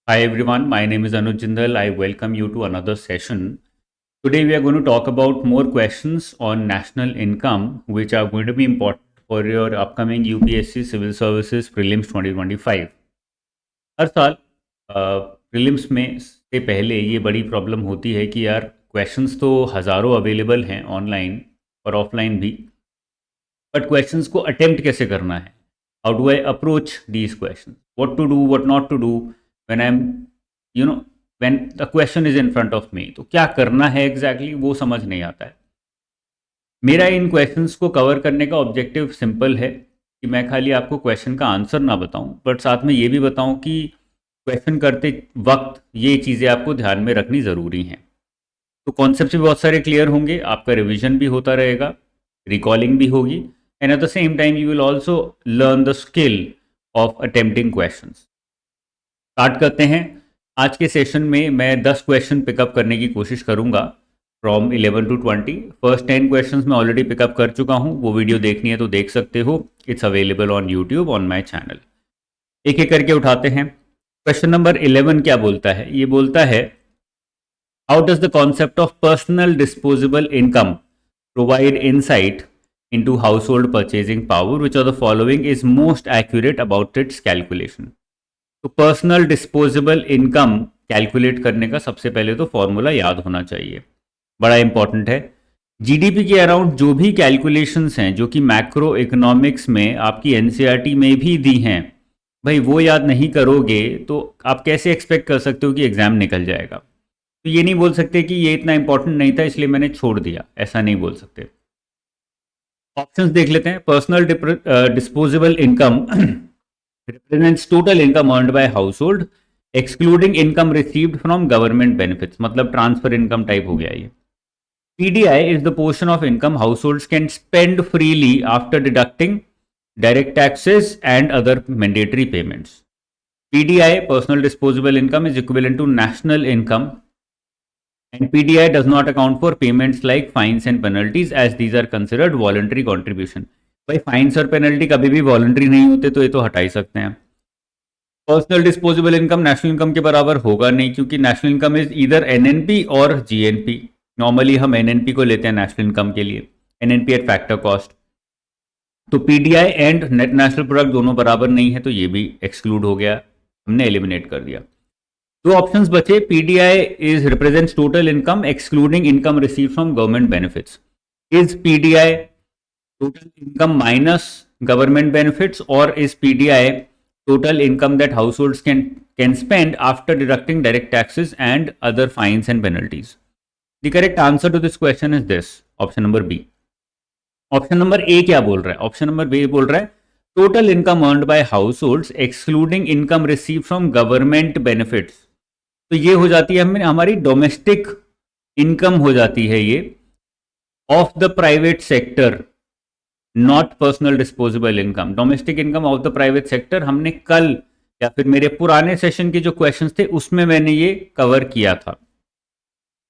Hi everyone, my name is Anuj Jindal. I welcome you to another session. Today we are going to talk about more questions on national income, which are going to be important for your upcoming UPSC Civil Services Prelims 2025. हर साल prelims में से पहले ये बड़ी problem होती है कि यार क्वेश्चंस तो हज़ारों अवेलेबल हैं ऑनलाइन और ऑफलाइन भी, बट क्वेश्चंस को अटेम्प्ट कैसे करना है? How do I approach these question? What to do, what not to do when I am you know when the question is in front of me? तो क्या करना है एग्जैक्टली वो समझ नहीं आता है। मेरा इन क्वेश्चंस को कवर करने का ऑब्जेक्टिव सिंपल है कि मैं खाली आपको क्वेश्चन का आंसर ना बताऊं, बट साथ में ये भी बताऊं कि क्वेश्चन करते वक्त ये चीज़ें आपको ध्यान में रखनी ज़रूरी हैं। तो कॉन्सेप्ट भी बहुत सारे क्लियर होंगे, आपका रिविजन भी होता रहेगा, रिकॉलिंग भी होगी, and at the same time you will also learn the skill of attempting questions. Start करते हैं। आज के सेशन में मैं 10 क्वेश्चन पिकअप करने की कोशिश करूंगा फ्रॉम 11 to 20। फर्स्ट 10 क्वेश्चंस मैं ऑलरेडी पिकअप कर चुका हूं, वो वीडियो देखनी है तो देख सकते हो। It's available on YouTube on my channel. एक एक करके उठाते हैं। क्वेश्चन नंबर 11 क्या बोलता है? ये बोलता है, how does the concept of personal disposable income provide insight into household purchasing power? Which of the following is most accurate about its calculation? तो पर्सनल डिस्पोजेबल इनकम कैलकुलेट करने का सबसे पहले तो फॉर्मूला याद होना चाहिए, बड़ा इंपॉर्टेंट है। जीडीपी के अराउंड जो भी कैलकुलेशंस हैं जो कि मैक्रो इकोनॉमिक्स में आपकी एनसीईआरटी में भी दी हैं, भाई वो याद नहीं करोगे तो आप कैसे एक्सपेक्ट कर सकते हो कि एग्जाम निकल जाएगा? तो ये नहीं बोल सकते कि ये इतना इंपॉर्टेंट नहीं था इसलिए मैंने छोड़ दिया, ऐसा नहीं बोल सकते। ऑप्शंस देख लेते हैं। Personal disposable income represents total income earned by household excluding income received from government benefits, मतलब ट्रांसफर इनकम टाइप हो गया ये। PDI is the portion of income households can spend freely after deducting direct taxes and other mandatory payments. PDI, personal disposable income, is equivalent to national income, and PDI does not account for payments like fines and penalties as these are considered voluntary contribution. भाई fines और penalty कभी भी voluntary नहीं होते तो ये तो हटा ही सकते हैं। Personal disposable income national income के बराबर होगा नहीं, क्योंकि नेशनल इनकम इज इधर एनएनपी और जीएनपी। नॉर्मली हम एनएनपी को लेते हैं नेशनल इनकम के लिए, एनएनपी एट फैक्टर कॉस्ट। तो PDI and net national product दोनों बराबर नहीं है तो ये भी एक्सक्लूड हो गया, हमने एलिमिनेट कर दिया। दो ऑप्शंस बचे। PDI is represents total income excluding income receive from government benefits. Is PDI total income minus government benefits, or is PDI total income that households can spend after deducting direct taxes and other fines and penalties? The correct answer to this question is this, option number B. Option number ए क्या बोल रहा है? Option number B बोल रहा है total income earned by households excluding income receive from government benefits. तो ये हो जाती है हमारी डोमेस्टिक इनकम हो जाती है ये, of the private sector, not personal disposable income. Domestic income of the private sector हमने कल या फिर मेरे पुराने सेशन के जो क्वेश्चंस थे उसमें मैंने ये कवर किया था।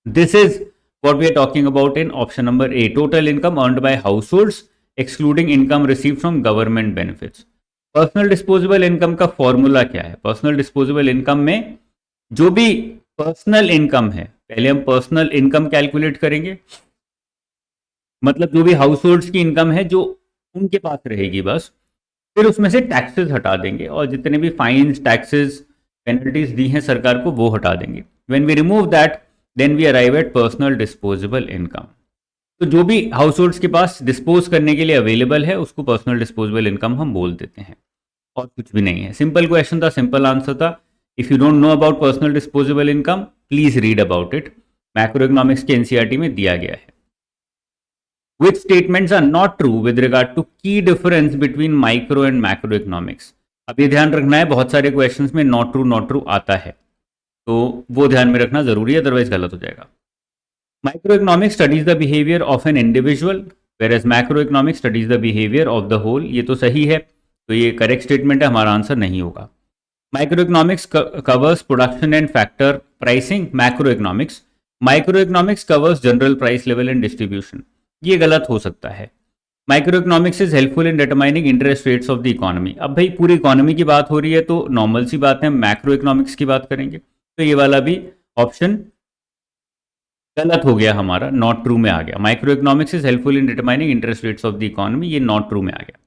This is what we are talking about in option number A, total income earned by households excluding income receive from government benefits. Personal disposable income का फॉर्मूला क्या है? पर्सनल डिस्पोजेबल इनकम में जो भी पर्सनल इनकम है, पहले हम personal income calculate करेंगे, मतलब जो भी हाउस की इनकम है जो उनके पास रहेगी बस, फिर उसमें से टैक्सेस हटा देंगे और जितने भी फाइन्स, टैक्सेस, पेनल्टीज दी हैं सरकार को वो हटा देंगे। When we remove that then we arrive at personal disposable income. तो जो भी हाउस के पास डिस्पोज करने के लिए अवेलेबल है उसको पर्सनल डिस्पोजेबल इनकम हम बोल देते हैं, और कुछ भी नहीं है। सिंपल क्वेश्चन था, सिंपल आंसर था। If you don't know about personal disposable income please read about it, macro economics के एनसीईआरटी में दिया गया है। Which statements are not true with regard to key difference between micro and macroeconomics? अब ये ध्यान रखना है, बहुत सारे क्वेश्चंस में नॉट ट्रू आता है, तो वो ध्यान में रखना जरूरी है, अदरवाइज गलत हो जाएगा। Micro economics studies the behaviour of an individual whereas macro economics studies the behaviour of the whole. ये तो सही है, तो ये करेक्ट स्टेटमेंट है, हमारा आंसर नहीं होगा। Micro economics covers production and factor pricing, micro economics covers general price level and distribution. ये गलत हो सकता है। Micro economics is helpful in determining interest rates of the economy. अब भाई पूरी इकोनॉमी की बात हो रही है तो नॉर्मल सी बात है, मैक्रो इकोनॉमिक्स की बात करेंगे, तो ये वाला भी ऑप्शन गलत हो गया हमारा, नॉट ट्रू में आ गया। Micro economics is helpful in determining interest rates of the economy, ये नॉट ट्रू में आ गया।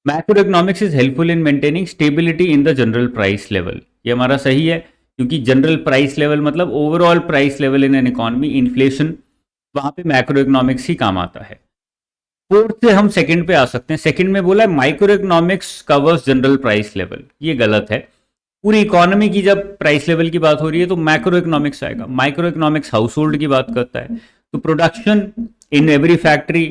Macro economics is helpful in maintaining stability in the general price level, ये हमारा सही है, क्योंकि जनरल प्राइस लेवल मतलब overall price level in an economy, inflation, वहां पे मैक्रो इकोनॉमिक्स ही काम आता है। फोर्थ से हम सेकंड पे आ सकते हैं। सेकंड में बोला है micro economics covers general price level, ये गलत है। पूरी इकोनॉमी की जब प्राइस लेवल की बात हो रही है तो मैक्रो इकोनॉमिक्स आएगा। माइक्रो इकोनॉमिक्स हाउस होल्ड की बात करता है, तो production in every factory,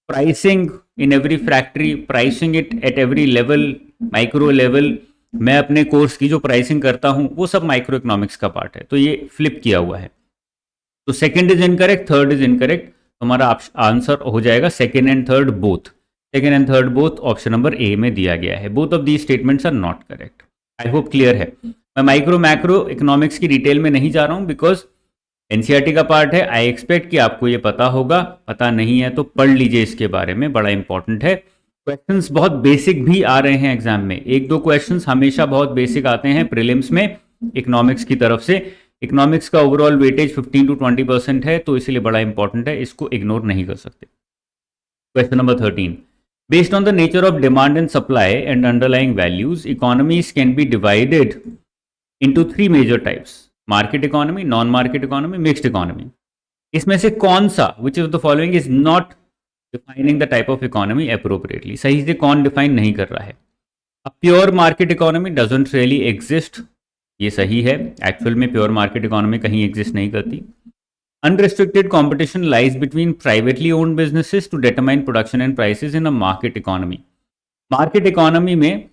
pricing in every factory, pricing it at every level, micro level, मैं अपने कोर्स की जो प्राइसिंग करता हूं वो सब माइक्रो इकोनॉमिक्स का पार्ट है, तो ये फ्लिप किया हुआ है। तो second is incorrect, third is incorrect, हमारा आंसर हो जाएगा second and third both. Second and third both option number A में दिया गया है। Both of these statements are not correct. I hope clear है। मैं माइक्रो मैक्रो इकोनॉमिक्स की डिटेल में नहीं जा रहा हूं बिकॉज एनसीईआरटी का पार्ट है। आई एक्सपेक्ट कि आपको ये पता होगा, पता नहीं है तो पढ़ लीजिए इसके बारे में, बड़ा इंपॉर्टेंट है। क्वेश्चंस बहुत बेसिक भी आ रहे हैं एग्जाम में, एक दो क्वेश्चंस हमेशा बहुत बेसिक आते हैं प्रीलिम्स में इकोनॉमिक्स की तरफ से। इकोनॉमिक्स का ओवरऑल वेटेज 15 to 20% है, तो इसलिए बड़ा इंपॉर्टेंट है, इसको इग्नोर नहीं कर सकते। Question number 13, based on the nature of demand and supply and underlying values, economies can be divided into three major types: market economy, non-market economy, mixed economy. इसमें से कौन सा, which of the following is not defining the type of economy appropriately? सही से कौन define नहीं कर रहा है? A pure market economy doesn't really exist, ये सही है, एक्चुअल में प्योर मार्केट इकोनॉमी कहीं एग्जिस्ट नहीं करती। Unrestricted competition lies between privately owned businesses to determine production and prices in a market economy. Market economy में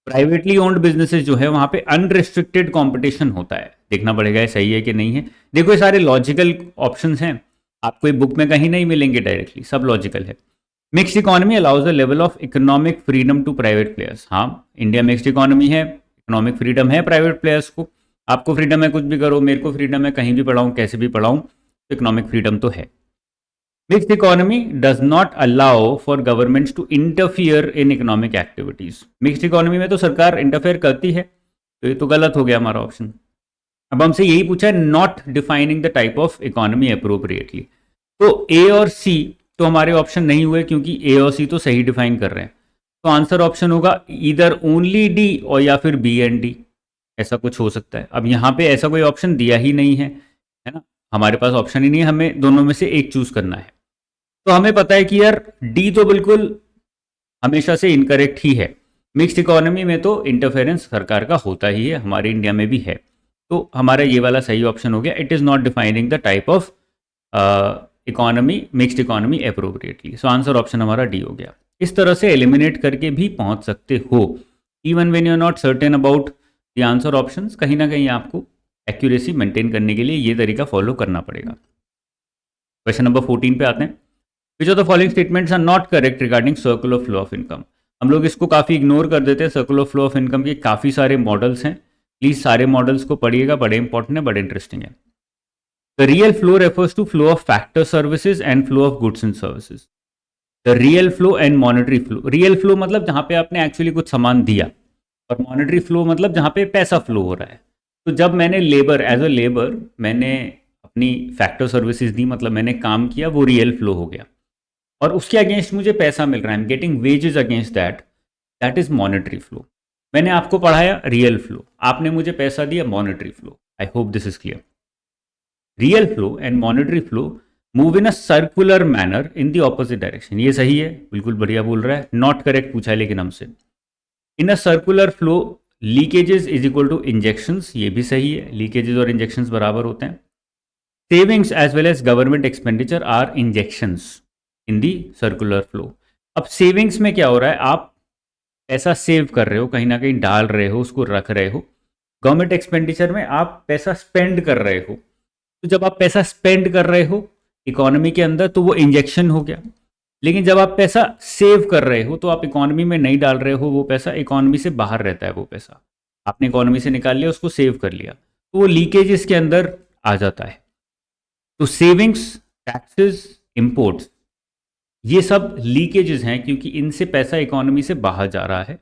प्राइवेटली ओन्ड बिजनेसेस जो है वहां पे अनरिस्ट्रिक्टेड कंपटीशन होता है। देखना पड़ेगा ये सही है कि नहीं है। देखो ये सारे लॉजिकल ऑप्शंस हैं, आपको बुक में कहीं नहीं मिलेंगे डायरेक्टली, सब लॉजिकल है। Mixed economy allows the level of economic freedom to private players. हाँ, इंडिया मिक्स्ड इकोनॉमी है, इकोनॉमिक फ्रीडम है प्राइवेट प्लेयर्स को। आपको फ्रीडम है कुछ भी करो, मेरे को फ्रीडम है कहीं भी पढ़ाऊं, कैसे भी पढ़ाऊं, तो इकोनॉमिक फ्रीडम तो है। Mixed economy does not allow for governments to interfere in economic activities. Mixed economy में तो सरकार इंटरफेयर करती है, तो ये तो गलत हो गया हमारा ऑप्शन। अब हमसे यही पूछा है not defining the type of economy appropriately, तो ए और सी तो हमारे ऑप्शन नहीं हुए क्योंकि ए और सी तो सही डिफाइन कर रहे हैं। तो आंसर ऑप्शन होगा इधर ओनली डी और या फिर बी एंड डी, ऐसा कुछ हो सकता है। अब यहाँ पे ऐसा कोई ऑप्शन दिया ही नहीं है, है ना, हमारे पास ऑप्शन ही नहीं है, हमें दोनों में से एक चूज करना है। तो हमें पता है कि यार डी तो बिल्कुल हमेशा से इनकरेक्ट ही है। मिक्स्ड इकोनॉमी में तो इंटरफेरेंस सरकार का होता ही है, हमारे इंडिया में भी है, तो हमारा ये वाला सही ऑप्शन हो गया। It is not defining the type of economy, mixed economy appropriately. So answer option हमारा डी हो गया। इस तरह से एलिमिनेट करके भी पहुंच सकते हो, even when you are not certain about the answer options. कहीं ना कहीं आपको एक्यूरेसी मेंटेन करने के लिए ये तरीका फॉलो करना पड़ेगा। क्वेश्चन नंबर 14 पे आते हैं। Which of the following statements are not correct regarding circular flow of income. हम लोग इसको काफ़ी इग्नोर कर देते हैं। सर्कुलर फ्लो ऑफ इनकम के काफ़ी सारे मॉडल्स हैं, प्लीज़ सारे मॉडल्स को पढ़िएगा, बड़े इंपॉर्टेंट है, बड़े इंटरेस्टिंग है। The real flow refers to flow of factor services and flow of goods and services. The real flow and monetary flow. Real flow मतलब जहाँ पे आपने एक्चुअली कुछ सामान दिया, और मॉनेटरी फ्लो मतलब जहाँ पे पैसा फ्लो हो रहा है। तो जब मैंने लेबर, एज अ लेबर मैंने अपनी फैक्टर सर्विसेज दी, मतलब मैंने काम किया, वो रियल फ्लो हो गया, और उसके अगेंस्ट मुझे पैसा मिल रहा है, आई am getting wages against that, that is monetary flow. मैंने आपको पढ़ाया रियल फ्लो, आपने मुझे पैसा दिया, monetary flow. I hope this is clear. Real flow and monetary flow move in a circular manner in the opposite direction. ये सही है, बिल्कुल बढ़िया बोल रहा है। नॉट करेक्ट पूछा है लेकिन हमसे। In a circular flow leakages is equal to injections, ये भी सही है, लीकेजेस और इंजेक्शंस बराबर होते हैं। Savings as well as government expenditure are injections in the circular flow. अब सेविंग्स में क्या हो रहा है, आप पैसा सेव कर रहे हो, कहीं ना कहीं डाल रहे हो, उसको रख रहे हो। गवर्नमेंट एक्सपेंडिचर में आप पैसा स्पेंड कर रहे हो, तो जब आप पैसा स्पेंड कर रहे हो इकोनॉमी के अंदर तो वो इंजेक्शन हो गया। लेकिन जब आप पैसा सेव कर रहे हो तो आप इकोनॉमी में नहीं डाल रहे हो, वो पैसा इकोनॉमी से बाहर रहता है। वो पैसा आपने इकोनॉमी से निकाल लिया, उसको सेव कर लिया, तो वो लीकेज इसके अंदर आ जाता है। तो सेविंग्स, टैक्सेस, इंपोर्ट्स, ये सब लीकेजेस हैं क्योंकि इनसे पैसा इकोनॉमी से बाहर जा रहा है।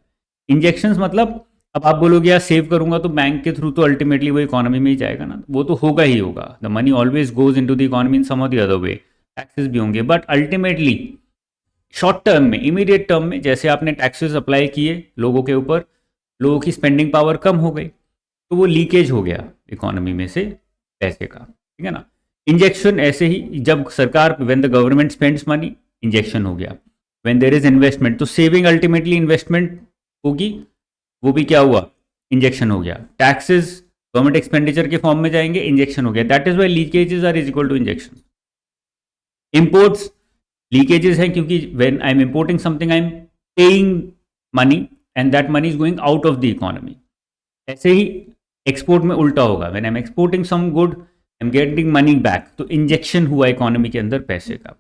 इंजेक्शंस मतलब अब आप बोलोगे यार सेव करूंगा तो बैंक के थ्रू तो अल्टीमेटली वो इकोनॉमी में ही जाएगा ना, वो तो होगा ही होगा। The money always goes into the economy in some और द अदर वे, टैक्सेस भी होंगे, बट अल्टीमेटली शॉर्ट टर्म में, इमीडिएट टर्म में जैसे आपने टैक्सेस अप्लाई किए लोगों के ऊपर, लोगों की स्पेंडिंग पावर कम हो गई, तो वो लीकेज हो गया इकोनॉमी में से पैसे का, ठीक है ना। इंजेक्शन ऐसे ही, जब सरकार, when the government spends money, injection हो गया। व्हेन देयर इज इन्वेस्टमेंट, तो सेविंग अल्टीमेटली इन्वेस्टमेंट होगी, वो भी क्या हुआ, इंजेक्शन हो गया। टैक्सेस गवर्नमेंट एक्सपेंडिचर के फॉर्म में जाएंगे, इंजेक्शन हो गया। That is why leakages are is equal to injection. Imports leakages है क्योंकि when I am importing something I am paying money and that money is going out of the economy. ऐसे ही export में उल्टा होगा, when I am exporting some good I am getting money back, तो injection हुआ economy के अंदर पैसे का।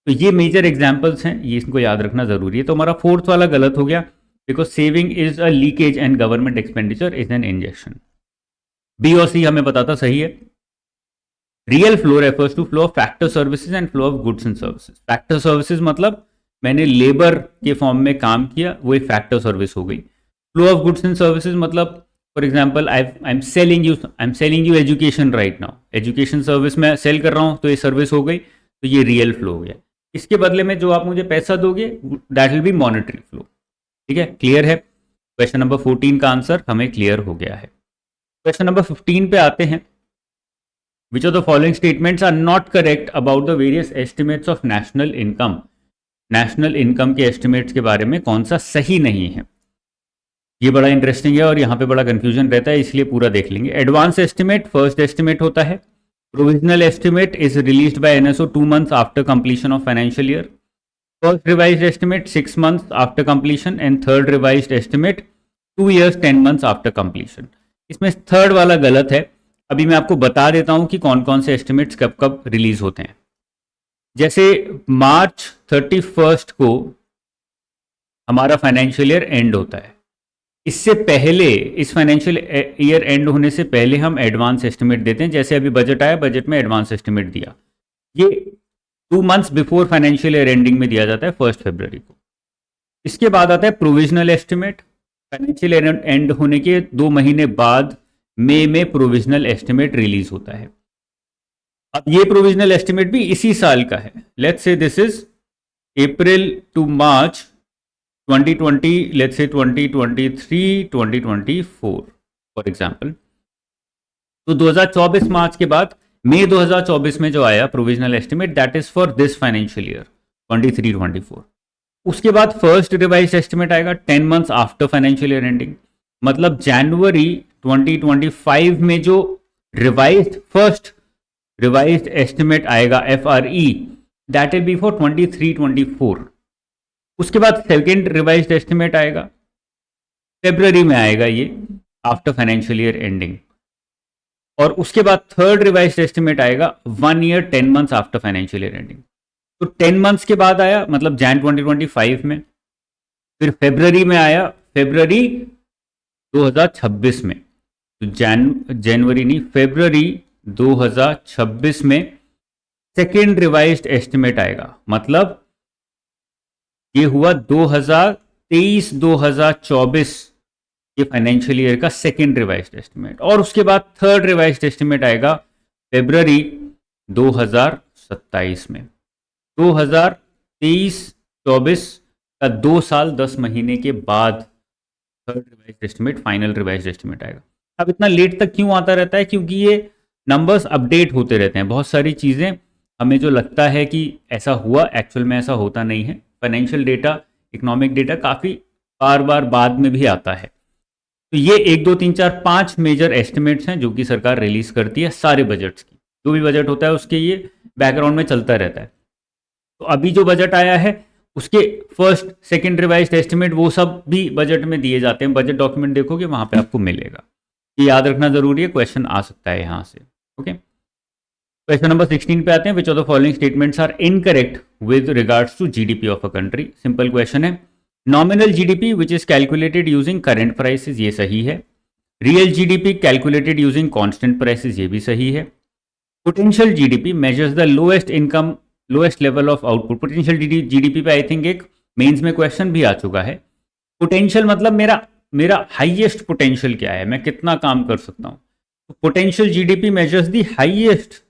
तो ये मेजर एग्जांपल्स हैं, ये इसको याद रखना जरूरी है। तो हमारा फोर्थ वाला गलत हो गया, because saving is a leakage and government expenditure is an injection. B और सी हमें पता था सही है। Real flow refers to flow of factor services and flow of goods and services. Factor services मतलब मैंने लेबर के फॉर्म में काम किया, वो एक फैक्टर सर्विस हो गई। Flow of goods and services मतलब for example I am selling you education right now, education service में सेल कर रहा हूँ, तो ये सर्विस हो गई, तो ये रियल फ्लो हो गया। इसके बदले में जो आप मुझे पैसा दोगे that will be monetary flow. ठीक है, क्लियर है। क्वेश्चन नंबर 14 का आंसर हमें क्लियर हो गया है। क्वेश्चन नंबर 15 पे आते हैं। Which of the following statements are not correct about the various estimates of national income. National income के एस्टिमेट्स के बारे में कौन सा सही नहीं है। ये बड़ा इंटरेस्टिंग है और यहाँ पे बड़ा कंफ्यूजन रहता है, इसलिए पूरा देख लेंगे। एडवांस एस्टिमेट फर्स्ट एस्टिमेट होता है। Provisional estimate is released by NSO 2 months after completion of financial year. First revised estimate 6 months after completion and third revised estimate 2 years 10 months after completion। इसमें third वाला गलत है। अभी मैं आपको बता देता हूं कि कौन कौन से एस्टिमेट्स कब कब रिलीज होते हैं। जैसे मार्च 31 को हमारा फाइनेंशियल ईयर एंड होता है, इससे पहले, इस फाइनेंशियल ईयर एंड होने से पहले हम एडवांस एस्टिमेट देते हैं। जैसे अभी बजट आया, बजट में एडवांस एस्टिमेट दिया, ये 2 months before financial year ending में दिया जाता है 1 फरवरी को। इसके बाद आता है provisional estimate. Financial year and होने के 2 महीने बाद मई में प्रोविजनल एस्टिमेट रिलीज होता है। अब ये प्रोविजनल एस्टिमेट भी इसी साल का है। Let's say this is April to March 2020, let's say 2023, 2024 for example. तो 2024 मार्च के बाद मई 2024 में जो आया provisional estimate, that is for this financial year 23-24। उसके बाद फर्स्ट रिवाइज एस्टिमेट आएगा 10 months after financial year ending, मतलब जनवरी 2025 में जो फर्स्ट रिवाइज्ड एस्टिमेट आएगा FRE, that will be for 23-24। उसके बाद सेकेंड रिवाइज्ड एस्टिमेट आएगा फेब्रुअरी में आएगा, ये आफ्टर फाइनेंशियल ईयर एंडिंग। और उसके बाद थर्ड रिवाइज्ड एस्टिमेट आएगा 1 year 10 months after financial year ending. तो 10 months के बाद आया, मतलब जैन 2025 में। फिर फेब्रुअरी में आया, फेब्रुअरी 2026 में। तो जनवरी नहीं, फेब्रुअरी 2026 में सेकेंड रिवाइज्ड एस्टिमेट आएगा, मतलब ये हुआ 2023-2024 ये फाइनेंशियल ईयर का सेकेंड रिवाइज्ड एस्टिमेट। और उसके बाद थर्ड रिवाइज्ड एस्टिमेट आएगा फरवरी 2027 में। 2023-24 का 2 साल 10 महीने के बाद third revised estimate, final revised estimate आएगा। अब इतना लेट तक क्यों आता रहता है? क्योंकि ये नंबर्स अपडेट होते रहते हैं। बहुत सारी चीज़ें हमें जो लगता है कि ऐसा हुआ, एक्चुअल में ऐसा होता नहीं है। फाइनेंशियल डेटा, इकोनॉमिक डेटा काफ़ी बार बार बाद में भी आता है। तो ये 1, 2, 3, 4, 5 मेजर एस्टिमेट्स हैं जो कि सरकार रिलीज करती है सारे बजट्स की। जो भी बजट होता है उसके ये बैकग्राउंड में चलता रहता है। तो अभी जो बजट आया है उसके फर्स्ट सेकंड रिवाइज्ड एस्टिमेट वो सब भी बजट में दिए जाते हैं। बजट डॉक्यूमेंट देखोगे वहां पे आपको मिलेगा। ये याद रखना जरूरी है, क्वेश्चन आ सकता है यहाँ से। ओके, क्वेश्चन नंबर 16 पे आते हैं। Which of the following statements are incorrect with regards to GDP of a country. Simple question है। Nominal GDP which is calculated using current prices, ये सही है। Real GDP calculated using constant prices, ये भी सही है। Potential GDP measures the lowest income lowest level of output. Potential GDP पे I think एक मेंस में क्वेश्चन भी आ चुका है। पोटेंशियल मतलब मेरा मेरा हाईएस्ट पोटेंशियल क्या है, मैं कितना काम कर सकता हूँ। Potential GDP measures the highest,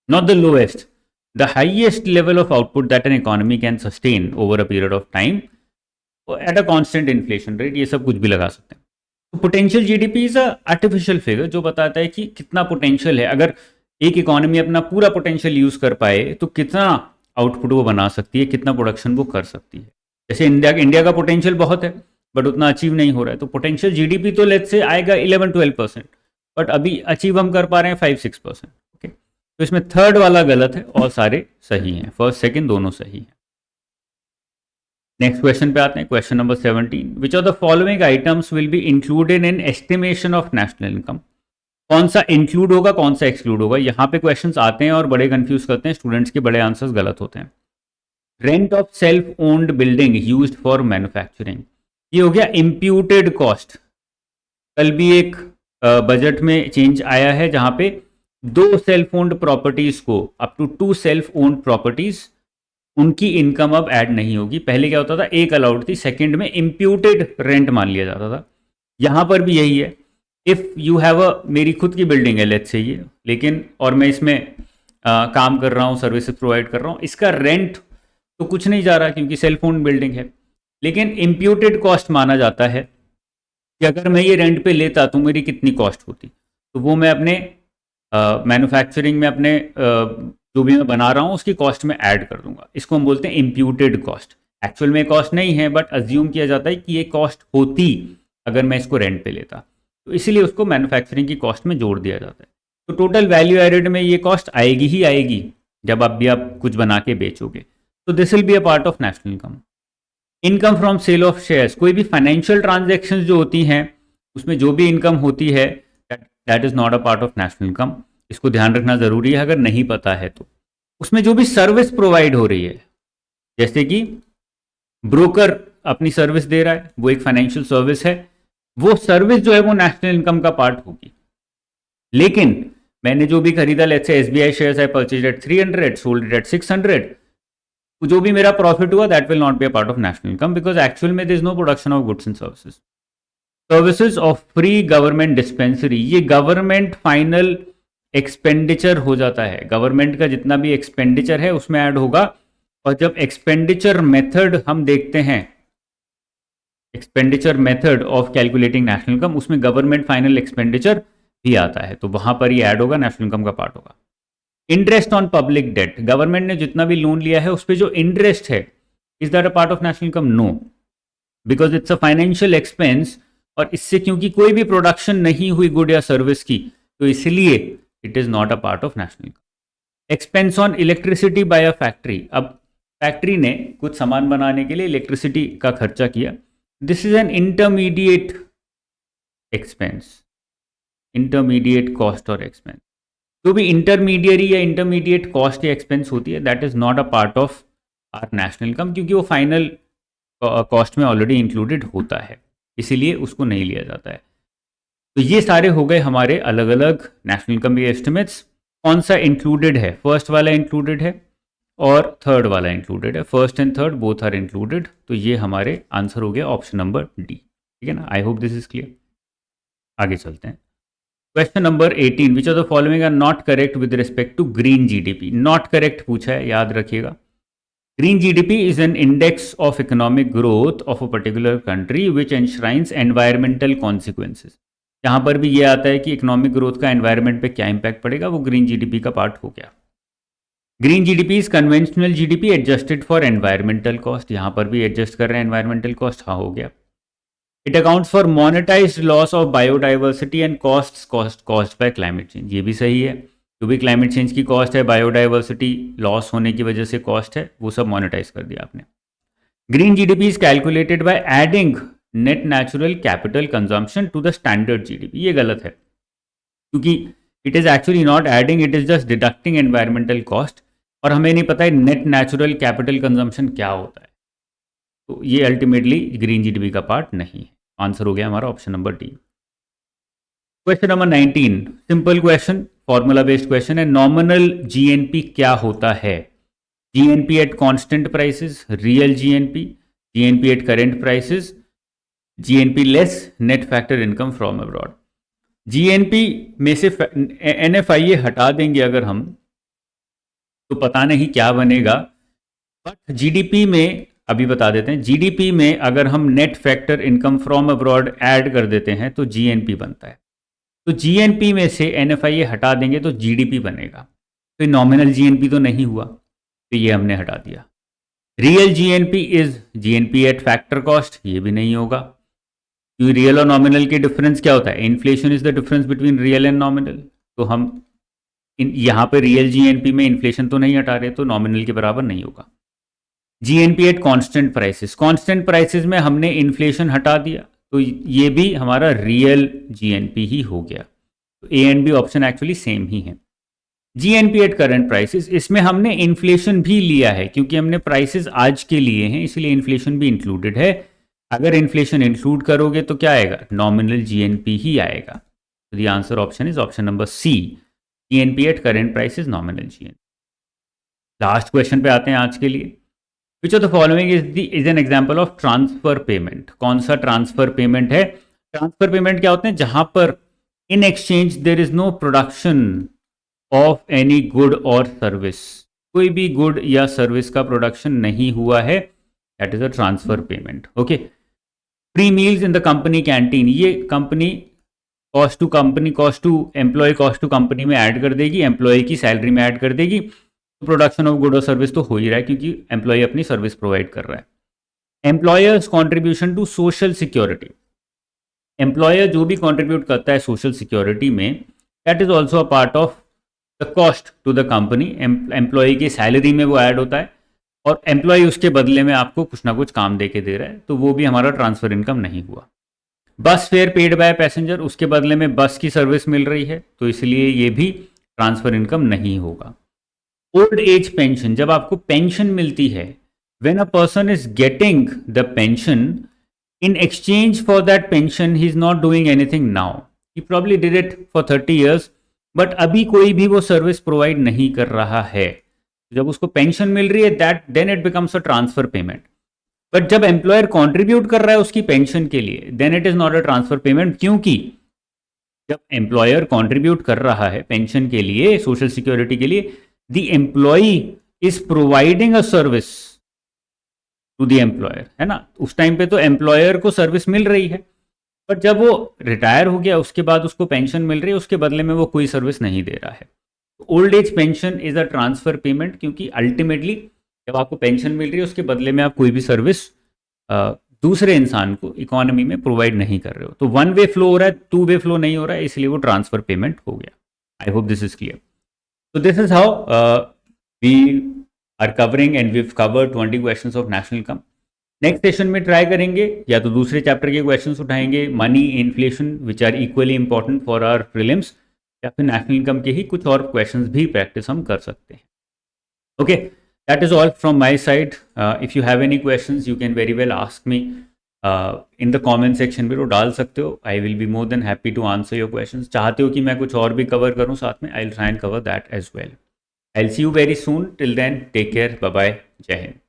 not the lowest, the highest level of output that an economy can sustain over a period of time at a constant inflation rate। ये सब कुछ भी लगा सकते हैं। तो potential GDP is a artificial figure जो बताता है कि कितना पोटेंशियल है। अगर एक इकोनॉमी अपना पूरा पोटेंशियल यूज कर पाए तो कितना आउटपुट वो बना सकती है, कितना प्रोडक्शन वो कर सकती है। जैसे इंडिया का पोटेंशियल बहुत है बट उतना अचीव नहीं हो रहा है, तो पोटेंशियल जीडीपी तो लेट्स से आएगा 11-12%, बट अभी अचीव हम कर पा रहे हैं 5-6%। तो इसमें थर्ड वाला गलत है और सारे सही हैं, फर्स्ट सेकंड दोनों सही हैं। नेक्स्ट क्वेश्चन पे आते हैं, question number 17। Which of the following items will be included in estimation of national income. कौन सा इंक्लूड होगा, कौन सा एक्सक्लूड होगा। यहाँ पे क्वेश्चंस आते हैं और बड़े कंफ्यूज करते हैं स्टूडेंट्स के, बड़े आंसर्स गलत होते हैं। Rent of self owned building used for manufacturing, ये हो गया इम्प्यूटेड कॉस्ट। कल भी एक बजट में चेंज आया है जहां पे 2 सेल्फ ओन्ड प्रॉपर्टीज को up to 2 self owned properties उनकी इनकम अब ऐड नहीं होगी। पहले क्या होता था, एक अलाउड थी, सेकंड में इम्प्यूटेड रेंट मान लिया जाता था। यहां पर भी यही है। इफ यू हैव अ, मेरी खुद की बिल्डिंग है लेट्स से ये, लेकिन और मैं इसमें काम कर रहा हूँ, सर्विसेज प्रोवाइड कर रहा हूँ, इसका रेंट तो कुछ नहीं जा रहा क्योंकि सेल्फ ओन्ड बिल्डिंग है। लेकिन इम्प्यूटेड कॉस्ट माना जाता है कि अगर मैं ये रेंट पे लेता तो मेरी कितनी कॉस्ट होती, तो वो मैं अपने मैन्युफैक्चरिंग में अपने जो भी मैं बना रहा हूँ उसकी कॉस्ट में ऐड कर दूंगा। इसको हम बोलते हैं इम्प्यूटेड कॉस्ट। एक्चुअल में कॉस्ट नहीं है बट अज्यूम किया जाता है कि ये कॉस्ट होती अगर मैं इसको रेंट पे लेता, तो इसीलिए उसको मैन्युफैक्चरिंग की कॉस्ट में जोड़ दिया जाता है। तो टोटल वैल्यू एडेड में ये कॉस्ट आएगी ही आएगी जब आप कुछ बना के बेचोगे। तो this will be a part of national income. Income from sale of shares, कोई भी फाइनेंशियल ट्रांजेक्शन जो होती हैं उसमें जो भी इनकम होती है that is not a part of national income. इसको ध्यान रखना जरूरी है अगर नहीं पता है तो। उसमें जो भी सर्विस प्रोवाइड हो रही है, जैसे कि ब्रोकर अपनी सर्विस दे रहा है, वो एक फाइनेंशियल सर्विस है, वो सर्विस जो है वो नेशनल इनकम का पार्ट होगी। लेकिन मैंने जो भी खरीदा, let's say SBI shares I purchase at 300, sold at 600, जो भी मेरा प्रॉफिट हुआ that will not be a part of national income because actual में there is no production of goods and services. Services of free government dispensary, ये government final expenditure हो जाता है, government का जितना भी एक्सपेंडिचर है उसमें ऐड होगा। और जब एक्सपेंडिचर मेथड हम देखते हैं, expenditure method of calculating national income, उसमें गवर्नमेंट फाइनल एक्सपेंडिचर भी आता है, तो वहां पर ये ऐड होगा, नेशनल इनकम का पार्ट होगा। Interest on public debt, government ने जितना भी लोन लिया है उस पर जो इंटरेस्ट है, is that a part of national income? No, because it's a financial expense. और इससे क्योंकि कोई भी प्रोडक्शन नहीं हुई गुड या सर्विस की, तो इसलिए it is not a part of national income. Expense on electricity bye a factory, अब फैक्ट्री ने कुछ सामान बनाने के लिए इलेक्ट्रिसिटी का खर्चा किया, this is an intermediate expense, intermediate cost और एक्सपेंस। जो भी इंटरमीडिएरी या इंटरमीडिएट कॉस्ट या एक्सपेंस होती है that is not a part of our national income, क्योंकि वो फाइनल कॉस्ट में ऑलरेडी इंक्लूडेड होता है, इसीलिए उसको नहीं लिया जाता है। तो ये सारे हो गए हमारे अलग अलग नेशनल इनकम के एस्टिमेट्स। कौन सा इंक्लूडेड है? फर्स्ट वाला इंक्लूडेड है और थर्ड वाला इंक्लूडेड है, first and third both are included. तो ये हमारे आंसर हो गया ऑप्शन नंबर डी। ठीक है ना, I hope this is clear. आगे चलते हैं, question number 18। Which of the following are not correct with respect to green GDP. Not correct पूछा है, याद रखिएगा। Green GDP is an index of economic growth of a particular country which enshrines environmental consequences. यहाँ पर भी ये आता है कि इकोनॉमिक ग्रोथ का एनवायरमेंट पे क्या इंपैक्ट पड़ेगा, वो ग्रीन जीडीपी का पार्ट हो गया। Green GDP is conventional GDP adjusted for environmental cost, यहाँ पर भी एडजस्ट कर रहे हैं एनवायरमेंटल कॉस्ट, हाँ हो गया। It accounts for monetised loss of biodiversity and cost cost by climate change, ये भी सही है। जो भी क्लाइमेट चेंज की कॉस्ट है, बायोडाइवर्सिटी लॉस होने की वजह से कॉस्ट है, वो सब मोनेटाइज कर दिया आपने। Green GDP is calculated by adding net natural capital consumption to the standard GDP, ये गलत है क्योंकि it is actually not adding, it is just deducting environmental cost. और हमें नहीं पता है नेट नेचुरल कैपिटल कंजम्पशन क्या होता है, तो ये अल्टीमेटली ग्रीन जीडीपी का पार्ट नहीं है। आंसर हो गया हमारा option number D. Question number 19, simple question, formula based question है। नॉमिनल जीएनपी क्या होता है? GNP at constant prices, real GNP, GNP at current prices, GNP less net factor income from abroad. GNP में से NFIA हटा देंगे अगर हम, तो पता नहीं क्या बनेगा, बट जीडीपी में अभी बता देते हैं, जीडीपी में अगर हम net factor income from abroad add कर देते हैं तो जीएनपी बनता है। तो जीएनपी में से एनएफआईए हटा देंगे तो जीडीपी बनेगा। तो नॉमिनल जीएनपी तो नहीं हुआ, तो ये हमने हटा दिया। Real GNP is GNP eight factor cost, ये भी नहीं होगा, क्योंकि रियल और नॉमिनल के डिफरेंस क्या होता है, inflation is the difference between real and nominal. तो हम यहाँ पे रियल जीएनपी में इन्फ्लेशन तो नहीं हटा रहे, तो नॉमिनल के बराबर नहीं होगा। GNP at constant prices, constant prices में हमने इन्फ्लेशन हटा दिया, तो ये भी हमारा रियल जीएनपी ही हो गया। तो A and B option actually same ही है। जीएनपी एट करंट प्राइसेस, इसमें हमने इन्फ्लेशन भी लिया है, क्योंकि हमने प्राइसेस आज के लिए हैं, इसलिए इन्फ्लेशन भी इंक्लूडेड है। अगर इन्फ्लेशन इंक्लूड करोगे तो क्या आएगा, नॉमिनल जीएनपी ही आएगा। तो the answer option is option number C, GNP at current prices nominal GNP. Last question पे आते हैं आज के लिए। Which of the following is an example of transfer payment. कौन सा ट्रांसफर पेमेंट है? ट्रांसफर पेमेंट क्या होते हैं, जहां पर in exchange there is no production of any good और सर्विस, कोई भी गुड या सर्विस का प्रोडक्शन नहीं हुआ है, that is a transfer payment. Okay, free meals in the company canteen, ये company cost to employee cost to company में ऐड कर देगी, एम्प्लॉय की सैलरी में ऐड कर देगी, तो प्रोडक्शन ऑफ गुड और सर्विस तो हो ही रहा है, क्योंकि एम्प्लॉय अपनी सर्विस प्रोवाइड कर रहा है। Employer's contribution to social security, employer जो भी कॉन्ट्रीब्यूट करता है सोशल सिक्योरिटी में, that is also a part of the cost to the company. Employee की सैलरी में वो ऐड होता है, और एम्प्लॉय उसके बदले में आपको कुछ ना कुछ काम दे के दे रहा है, तो वो भी हमारा ट्रांसफर इनकम नहीं हुआ। बस फेयर पेड बाय पैसेंजर, उसके बदले में बस की सर्विस मिल रही है, तो इसलिए ये भी ट्रांसफर इनकम नहीं होगा। ओल्ड एज पेंशन, जब आपको पेंशन मिलती है, when a person is getting the pension, in exchange for that pension he is not doing anything now, he probably did it for 30 years, but अभी कोई भी वो सर्विस प्रोवाइड नहीं कर रहा है। जब उसको पेंशन मिल रही है, that then it becomes a transfer payment. But जब एम्प्लॉयर कॉन्ट्रीब्यूट कर रहा है उसकी पेंशन के लिए, then it is not a transfer payment, क्योंकि जब एम्प्लॉयर कॉन्ट्रीब्यूट कर रहा है पेंशन के लिए, सोशल सिक्योरिटी के लिए, the employee is providing a service to the employer, है ना, उस टाइम पे तो एम्प्लॉयर को सर्विस मिल रही है। बट जब वो रिटायर हो गया, उसके बाद उसको पेंशन मिल रही है, उसके बदले में वो कोई सर्विस नहीं दे रहा है। Old age pension is a transfer payment, क्योंकि अल्टीमेटली जब आपको पेंशन मिल रही है, उसके बदले में आप कोई भी सर्विस दूसरे इंसान को इकोनॉमी में प्रोवाइड नहीं कर रहे हो। तो वन वे फ्लो हो रहा है, टू वे फ्लो नहीं हो रहा है, इसलिए वो ट्रांसफर पेमेंट हो गया। आई hope this is clear. So this is how we are covering, and we've covered 20 questions of national income. Next session में ट्राई करेंगे या तो दूसरे चैप्टर के क्वेश्चंस उठाएंगे, money, inflation, which are equally important for our prelims, या फिर national income के ही कुछ और क्वेश्चंस भी प्रैक्टिस हम कर सकते हैं। Okay, that is all from my side. If you have any questions you can very well ask me in the comment section में, तो डाल सकते हो। I will be more than happy to answer your questions. चाहते हो कि मैं कुछ और भी कवर करूं साथ में, I will try and cover that as well. I will see you very soon, till then take care, bye bye, जय हिंद।